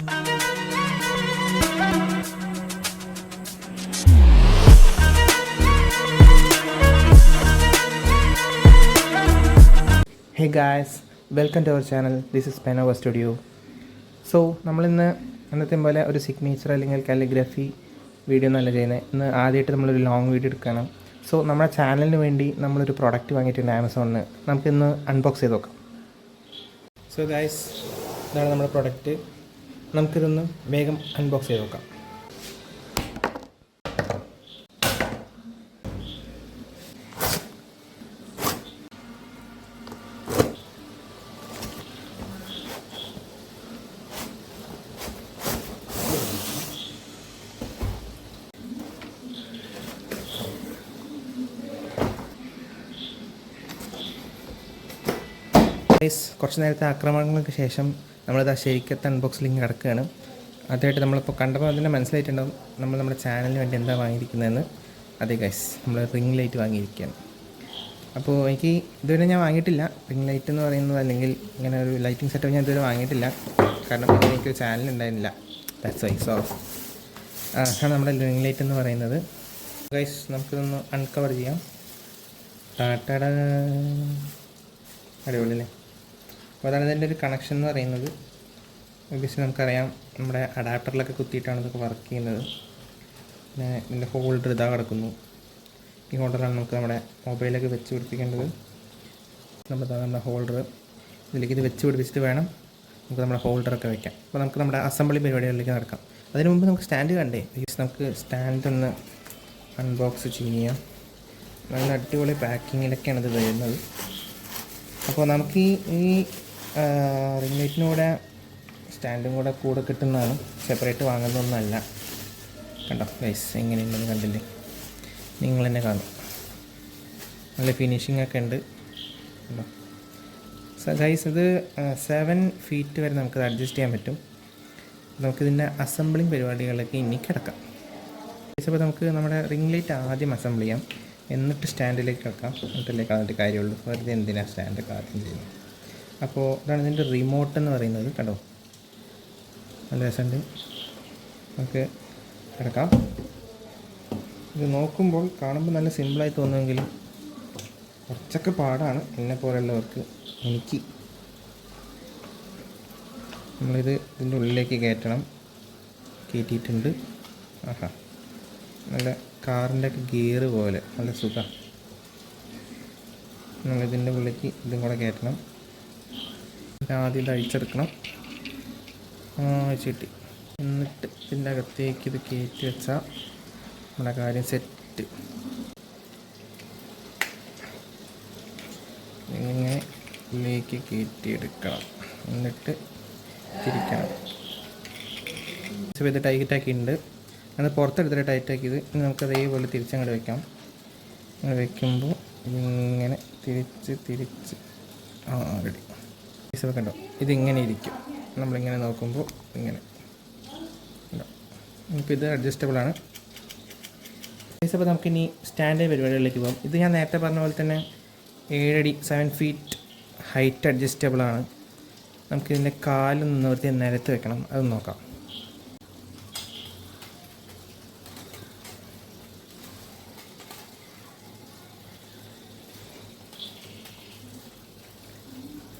Hey guys, welcome to our channel. This is Penova Studio. So, നമ്മളിന്ന് അന്നത്തെ പോലെ ഒരു സിഗ്നേച്ചർ അല്ലെങ്കിൽ കാലിഗ്രഫി വീഡിയോ എന്നല്ല ചെയ്യുന്നത്. ഇന്ന് ആദ്യമായിട്ട് നമ്മളൊരു ലോങ് വീഡിയോ എടുക്കണം. സോ നമ്മുടെ ചാനലിന് വേണ്ടി നമ്മളൊരു പ്രോഡക്റ്റ് വാങ്ങിയിട്ടുണ്ട് ആമസോണിൽ. നമുക്കിന്ന് അൺബോക്സ് ചെയ്ത് നോക്കാം. സോ ഗൈസ്, ഇതാണ് നമ്മുടെ പ്രോഡക്റ്റ്. നമുക്കിതൊന്ന് വേഗം അൺബോക്സ് ചെയ്ത് നോക്കാം. കുറച്ച് നേരത്തെ ആക്രമണങ്ങൾക്ക് ശേഷം നമ്മളിത് ശരിക്കത്തെ അൺബോക്സിലിങ് കിടക്കുകയാണ്. അതായിട്ട് നമ്മളിപ്പോൾ കണ്ടപ്പോൾ അതിനെ മനസ്സിലായിട്ടുണ്ടാവും നമ്മൾ നമ്മുടെ ചാനലിന് വേണ്ടി എന്താ വാങ്ങിയിരിക്കുന്നതെന്ന്. അതെ ഗൈസ്, നമ്മൾ റിംഗ് ലൈറ്റ് വാങ്ങിയിരിക്കുകയാണ്. അപ്പോൾ എനിക്ക് ഇതുവരെ ഞാൻ വാങ്ങിയിട്ടില്ല റിംഗ് ലൈറ്റ് എന്ന് പറയുന്നത്, അല്ലെങ്കിൽ ഇങ്ങനെ ഒരു ലൈറ്റിംഗ് സെറ്റപ്പ് ഞാൻ ഇതുവരെ വാങ്ങിയിട്ടില്ല. കാരണം എനിക്കൊരു ചാനൽ ഉണ്ടായിരുന്നില്ല. That's why. സോ അതാണ് നമ്മുടെ റിംഗ് ലൈറ്റ് എന്ന് പറയുന്നത്. ഗൈസ്, നമുക്കിതൊന്ന് അൺകവർ ചെയ്യാം. ടാറ്റട, അടിപൊളി അല്ലേ? അപ്പോൾ അതാണ് ഇതിൻ്റെ ഒരു കണക്ഷൻ എന്ന് പറയുന്നത്. ഒബ്വിയസ്ലി നമുക്കറിയാം നമ്മുടെ അഡാപ്റ്ററിലൊക്കെ കുത്തിയിട്ടാണ് ഇതൊക്കെ വർക്ക് ചെയ്യുന്നത്. പിന്നെ ഇതിൻ്റെ ഹോൾഡർ ഇതാ കിടക്കുന്നു. ഈ ഹോൾഡറാണ് നമുക്ക് നമ്മുടെ മൊബൈലൊക്കെ വെച്ച് പിടിപ്പിക്കേണ്ടത്. നമ്മുടെ ഹോൾഡർ ഇതിലേക്ക് ഇത് വെച്ച് പിടിപ്പിച്ചിട്ട് വേണം നമുക്ക് നമ്മുടെ ഹോൾഡറൊക്കെ വയ്ക്കാം. അപ്പോൾ നമുക്ക് നമ്മുടെ അസംബ്ലി പരിപാടികളിലേക്ക് നടക്കാം. അതിന് മുമ്പ് നമുക്ക് സ്റ്റാൻഡ് കണ്ടേ. നമുക്ക് സ്റ്റാൻഡ് ഒന്ന് അൺബോക്സ് ചെയ്യാം. നല്ല അടിപൊളി പാക്കിങ്ങിലൊക്കെയാണ് ഇത് വരുന്നത്. അപ്പോൾ നമുക്ക് ഈ റിംഗ് ലൈറ്റിനൂടെ സ്റ്റാൻഡും കൂടെ കിട്ടുന്നതാണ്, സെപ്പറേറ്റ് വാങ്ങുന്നതൊന്നുമല്ല. കണ്ടോ ഗൈസ്, എങ്ങനെയുണ്ടെന്ന് കണ്ടില്ലേ? നിങ്ങൾ തന്നെ കാണും. നല്ല ഫിനിഷിംഗ് ഒക്കെ ഉണ്ട്. കണ്ടോ? സോ ഗൈസ്, ഇത് 7 ഫീറ്റ് വരെ നമുക്കത് അഡ്ജസ്റ്റ് ചെയ്യാൻ പറ്റും. നമുക്കിതിൻ്റെ അസംബ്ലിങ് പരിപാടികളിലേക്ക് ഇനി കിടക്കാം. അപ്പോൾ നമുക്ക് നമ്മുടെ റിംഗ് ലൈറ്റ് ആദ്യം അസംബിൾ ചെയ്യാം, എന്നിട്ട് സ്റ്റാൻഡിലേക്ക് കിടക്കാം. എന്നിട്ടിലേക്ക് അതിൻ്റെ കാര്യമുള്ളൂ. വെറുതെ എന്തിനാണ് സ്റ്റാൻഡൊക്കെ ആദ്യം ചെയ്യുന്നത്? അപ്പോൾ ഇതാണ് ഇതിൻ്റെ റിമോട്ട് എന്ന് പറയുന്നത്. കണ്ടോ, നല്ല രസമുണ്ട്. നമുക്ക് കിടക്കാം. ഇത് നോക്കുമ്പോൾ കാണുമ്പോൾ നല്ല സിമ്പിളായി തോന്നുമെങ്കിലും കുറച്ചൊക്കെ പാടാണ് എന്നെ പോലെയുള്ളവർക്ക്. എനിക്ക് നമ്മളിത് ഇതിൻ്റെ ഉള്ളിലേക്ക് കയറ്റിയിട്ടുണ്ട്. ആഹാ, നല്ല കാറിൻ്റെ ഒക്കെ ഗിയർ പോലെ നല്ല സുഖം. നമ്മളിതിൻ്റെ ഉള്ളിലേക്ക് ഇതും കൂടെ കയറ്റണം. ആദ്യം ഇത് അഴിച്ചെടുക്കണം. അഴിച്ചിട്ട് എന്നിട്ട് ഇതിൻ്റെ അകത്തേക്ക് ഇത് കയറ്റി വെച്ചാൽ നമ്മുടെ കാര്യം സെറ്റ്. ഇങ്ങനെ ഇതിലേക്ക് കയറ്റിയെടുക്കണം, എന്നിട്ട് തിരിക്കണം. ഇത് ടൈറ്റാക്കിയിട്ടുണ്ട്. അത് പുറത്തെടുത്തിട്ട് ടൈറ്റാക്കിയത് നമുക്ക് അതേപോലെ തിരിച്ചങ്ങോട്ട് വയ്ക്കാം. അങ്ങനെ വയ്ക്കുമ്പോൾ ഇങ്ങനെ തിരിച്ച് റെഡി. കണ്ടോ, ഇതിങ്ങനെ ഇരിക്കും. നമ്മളിങ്ങനെ നോക്കുമ്പോൾ ഇങ്ങനെ ഉണ്ടോ. ഇപ്പോൾ ഇത് അഡ്ജസ്റ്റബിളാണ്. അപ്പോൾ നമുക്കിനി സ്റ്റാൻഡ് പരിപാടികളിലേക്ക് പോകാം. ഇത് ഞാൻ നേരത്തെ പറഞ്ഞ പോലെ തന്നെ 7 അടി 7 ഫീറ്റ് ഹൈറ്റ് അഡ്ജസ്റ്റബിളാണ്. നമുക്കിതിൻ്റെ കാലൊന്ന് നിവർത്തി നിലത്ത് വെക്കണം. അത് നോക്കാം.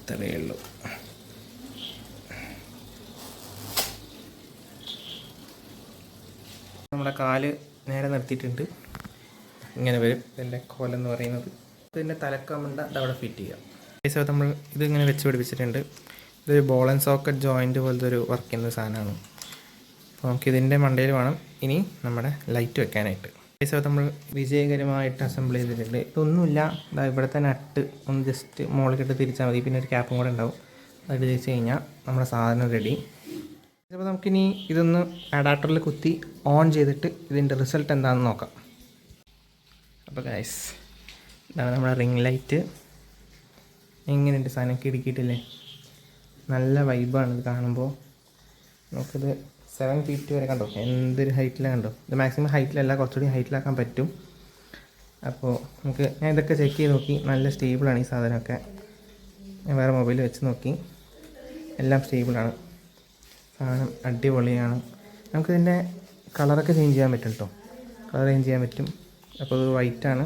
ഇത്രയേ ഉള്ളൂ. നമ്മുടെ കാല് നേരെ നിർത്തിയിട്ടുണ്ട്. ഇങ്ങനെ വരും ഇതിൻ്റെ കോലെന്ന് പറയുന്നത്. ഇതിൻ്റെ തലക്കമണ്ട അതവിടെ ഫിറ്റ് ചെയ്യാം. ഏകദേശം നമ്മൾ ഇതിങ്ങനെ വെച്ച് പിടിപ്പിച്ചിട്ടുണ്ട്. ഇതൊരു ബോൾ ആൻഡ് സോക്കറ്റ് ജോയിൻറ്റ് പോലത്തെ ഒരു വർക്ക് ചെയ്യുന്ന സാധനമാണ്. അപ്പോൾ നമുക്കിതിൻ്റെ മണ്ടയിൽ വേണം ഇനി നമ്മുടെ ലൈറ്റ് വെക്കാനായിട്ട്. ഏകദേശം നമ്മൾ വിജയകരമായിട്ട് അസംബിൾ ചെയ്തിട്ടുണ്ട്. ഇതൊന്നുമില്ല, ഇവിടെ തന്നെ നട്ട് ഒന്ന് ജസ്റ്റ് മുകളിലിട്ട് തിരിച്ചാൽ മതി. പിന്നെ ഒരു ക്യാപ്പും കൂടെ ഉണ്ടാവും. അത് തിരിച്ച് കഴിഞ്ഞാൽ നമ്മുടെ സാധനം റെഡി. അപ്പോൾ നമുക്കിനി ഇതൊന്ന് അഡാപ്റ്ററിൽ കുത്തി ഓൺ ചെയ്തിട്ട് ഇതിൻ്റെ റിസൾട്ട് എന്താണെന്ന് നോക്കാം. അപ്പോൾ ഗൈസ്, ഇതാണ് നമ്മുടെ റിംഗ് ലൈറ്റ്. എങ്ങനെയുണ്ട് സാധനം? കിടക്കിയിട്ടില്ലേ? നല്ല വൈബാണ് ഇത് കാണുമ്പോൾ. നമുക്കിത് 7 ഫീറ്റ് വരെ കണ്ടോ, എന്തൊരു ഹൈറ്റിലാണ് കണ്ടോ. ഇത് മാക്സിമം ഹൈറ്റിലല്ല, കുറച്ചുകൂടി ഹൈറ്റിലാക്കാൻ പറ്റും. അപ്പോൾ ഞാൻ ഇതൊക്കെ ചെക്ക് ചെയ്ത് നോക്കി. നല്ല സ്റ്റേബിളാണ് ഈ സാധനമൊക്കെ. ഞാൻ വേറെ മൊബൈൽ വെച്ച് നോക്കി, എല്ലാം സ്റ്റേബിളാണ്. സാധനം അടിപൊളിയാണ്. നമുക്കിതിൻ്റെ കളറൊക്കെ ചേഞ്ച് ചെയ്യാൻ പറ്റും കേട്ടോ. കളർ ചേഞ്ച് ചെയ്യാൻ പറ്റും. അപ്പോൾ ഇത് വൈറ്റാണ്,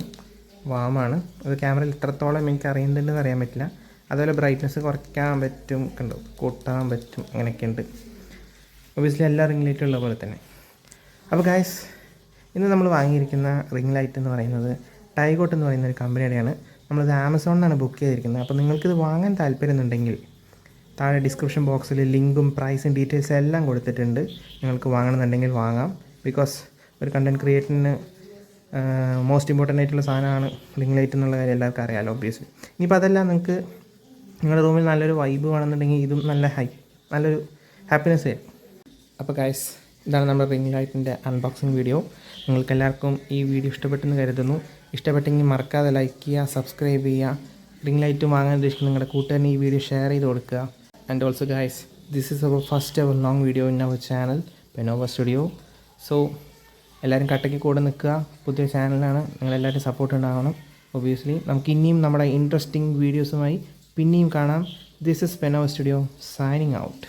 വാമാണ്. അത് ക്യാമറയിൽ എത്രത്തോളം എനിക്ക് അറിയുന്നുണ്ടെന്ന് അറിയാൻ പറ്റില്ല. അതുപോലെ ബ്രൈറ്റ്നസ് കുറയ്ക്കാൻ പറ്റും, കണ്ടോ, കൂട്ടാൻ പറ്റും, അങ്ങനെയൊക്കെ ഉണ്ട്. ഒബിയസ്ലി എല്ലാ റിംഗ് ലൈറ്റും ഉള്ള പോലെ തന്നെ. അപ്പോൾ ഗൈസ്, ഇന്ന് നമ്മൾ വാങ്ങിയിരിക്കുന്ന റിംഗ് ലൈറ്റ് എന്ന് പറയുന്നത് ടൈഗോട്ട് എന്ന് പറയുന്ന ഒരു കമ്പനിയുടെയാണ്. നമ്മളിത് ആമസോണിലാണ് ബുക്ക് ചെയ്തിരിക്കുന്നത്. അപ്പോൾ നിങ്ങൾക്കിത് വാങ്ങാൻ താല്പര്യമുണ്ടെങ്കിൽ താഴെ ഡിസ്ക്രിപ്ഷൻ ബോക്സിൽ ലിങ്കും പ്രൈസും ഡീറ്റെയിൽസും എല്ലാം കൊടുത്തിട്ടുണ്ട്. നിങ്ങൾക്ക് വാങ്ങണമെന്നുണ്ടെങ്കിൽ വാങ്ങാം. ബിക്കോസ് ഒരു കണ്ടൻറ് ക്രിയേറ്ററിന് മോസ്റ്റ് ഇമ്പോർട്ടൻ്റ് ആയിട്ടുള്ള സാധനമാണ് റിംഗ് ലൈറ്റ് എന്നുള്ള കാര്യം എല്ലാവർക്കും അറിയാമല്ലോ ഒബ്വിയസ്ലി. ഇനിയിപ്പോൾ അതെല്ലാം നിങ്ങൾക്ക് നിങ്ങളുടെ റൂമിൽ നല്ലൊരു വൈബ് വേണമെന്നുണ്ടെങ്കിൽ ഇതും നല്ലൊരു ഹാപ്പിനെസ് ആയിരിക്കും. അപ്പോൾ ഗൈസ്, ഇതാണ് നമ്മുടെ റിംഗ് ലൈറ്റിൻ്റെ അൺബോക്സിങ് വീഡിയോ. നിങ്ങൾക്ക് എല്ലാവർക്കും ഈ വീഡിയോ ഇഷ്ടപ്പെട്ടെന്ന് കരുതുന്നു. ഇഷ്ടപ്പെട്ടെങ്കിൽ മറക്കാതെ ലൈക്ക് ചെയ്യുക, സബ്സ്ക്രൈബ് ചെയ്യുക. റിംഗ് ലൈറ്റ് വാങ്ങാൻ ഉദ്ദേശിക്കുന്ന നിങ്ങളുടെ കൂട്ടുകാരന് ഈ വീഡിയോ ഷെയർ ചെയ്ത് കൊടുക്കുക. And also guys, this is our first ever long video in our channel Penova studio. So എല്ലാവരും കട്ടയ്ക്ക് കൂടെ നിൽക്കുക. പുതിയ ചാനലാണ്, നിങ്ങളെല്ലാവരും സപ്പോർട്ട് ഉണ്ടാവണം. ഒബ്വിയസ്ലി നമുക്ക് ഇനിയും നമ്മുടെ ഇൻട്രസ്റ്റിംഗ് വീഡിയോസുമായി പിന്നെയും കാണാം. This is Penova studio signing out.